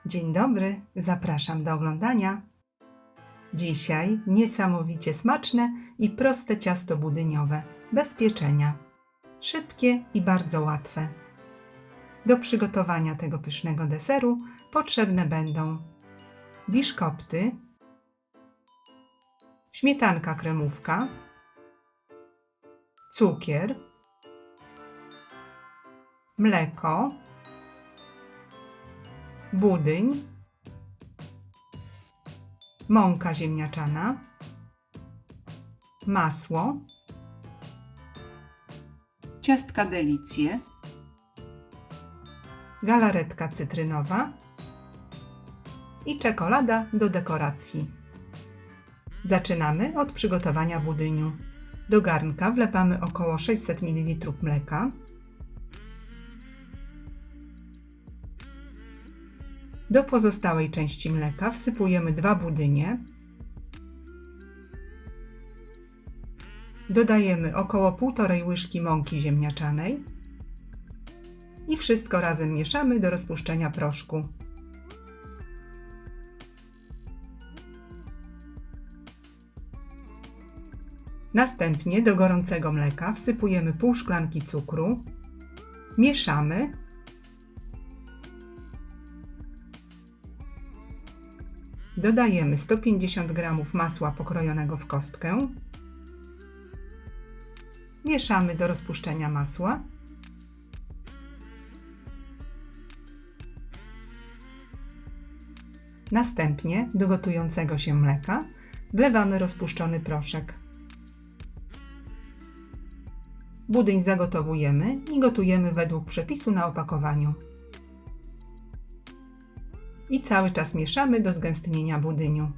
Dzień dobry, zapraszam do oglądania. Dzisiaj niesamowicie smaczne i proste ciasto budyniowe, bez pieczenia. Szybkie i bardzo łatwe. Do przygotowania tego pysznego deseru potrzebne będą biszkopty, śmietanka kremówka, cukier, mleko, budyń, mąka ziemniaczana, masło, ciastka delicje, galaretka cytrynowa i czekolada do dekoracji. Zaczynamy od przygotowania budyniu. Do garnka wlewamy około 600 ml mleka, do pozostałej części mleka wsypujemy 2 budynie. Dodajemy około 1,5 łyżki mąki ziemniaczanej i wszystko razem mieszamy do rozpuszczenia proszku. Następnie do gorącego mleka wsypujemy pół szklanki cukru, mieszamy. Dodajemy 150 g masła pokrojonego w kostkę. Mieszamy do rozpuszczenia masła. Następnie do gotującego się mleka wlewamy rozpuszczony proszek. Budyń zagotowujemy i gotujemy według przepisu na opakowaniu. I cały czas mieszamy do zgęstnienia budyniu.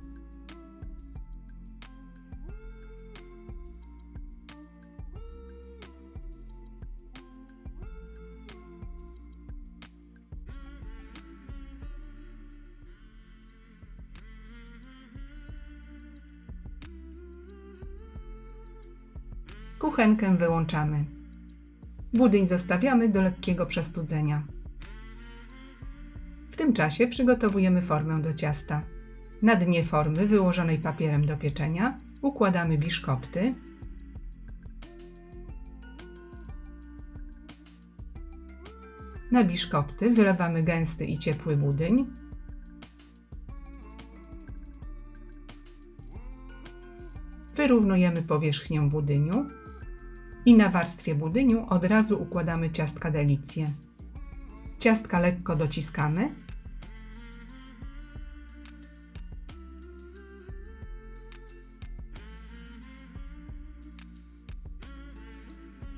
Kuchenkę wyłączamy. Budyń zostawiamy do lekkiego przestudzenia. W tym czasie przygotowujemy formę do ciasta. Na dnie formy wyłożonej papierem do pieczenia układamy biszkopty. Na biszkopty wylewamy gęsty i ciepły budyń. Wyrównujemy powierzchnię budyniu i na warstwie budyniu od razu układamy ciastka delicje. Ciastka lekko dociskamy.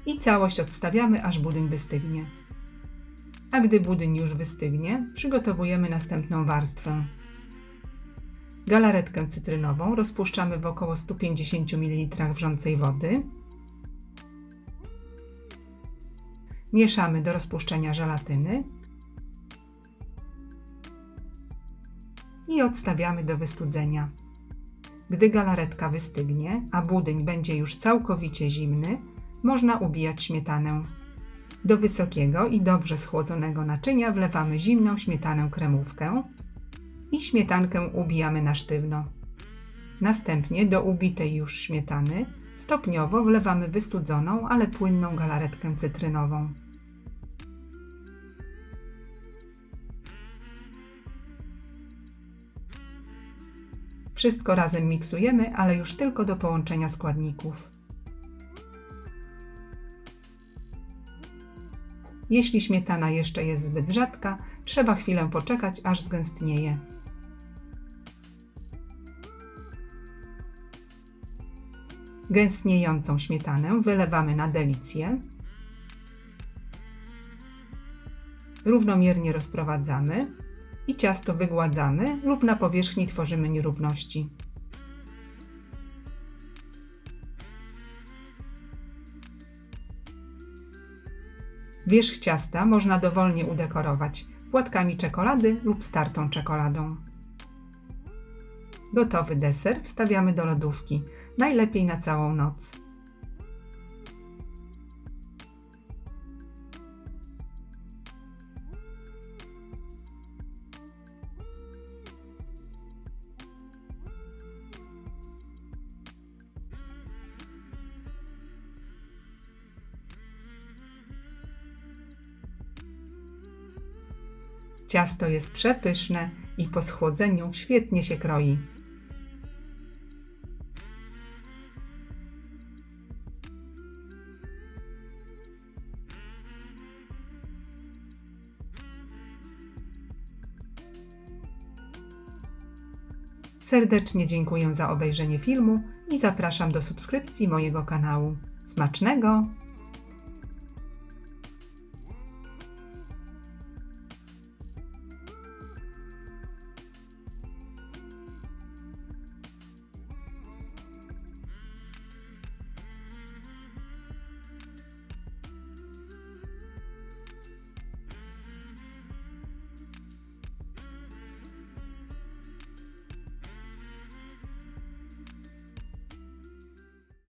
I całość odstawiamy, aż budyń wystygnie. A gdy budyń już wystygnie, przygotowujemy następną warstwę. Galaretkę cytrynową rozpuszczamy w około 150 ml wrzącej wody. Mieszamy do rozpuszczenia żelatyny i odstawiamy do wystudzenia. Gdy galaretka wystygnie, a budyń będzie już całkowicie zimny, można ubijać śmietanę. Do wysokiego i dobrze schłodzonego naczynia wlewamy zimną śmietanę kremówkę i śmietankę ubijamy na sztywno. Następnie do ubitej już śmietany stopniowo wlewamy wystudzoną, ale płynną galaretkę cytrynową. Wszystko razem miksujemy, ale już tylko do połączenia składników. Jeśli śmietana jeszcze jest zbyt rzadka, trzeba chwilę poczekać, aż zgęstnieje. Gęstniejącą śmietanę wylewamy na delicję. Równomiernie rozprowadzamy i ciasto wygładzamy lub na powierzchni tworzymy nierówności. Wierzch ciasta można dowolnie udekorować płatkami czekolady lub startą czekoladą. Gotowy deser wstawiamy do lodówki, najlepiej na całą noc. Ciasto jest przepyszne i po schłodzeniu świetnie się kroi. Serdecznie dziękuję za obejrzenie filmu i zapraszam do subskrypcji mojego kanału. Smacznego!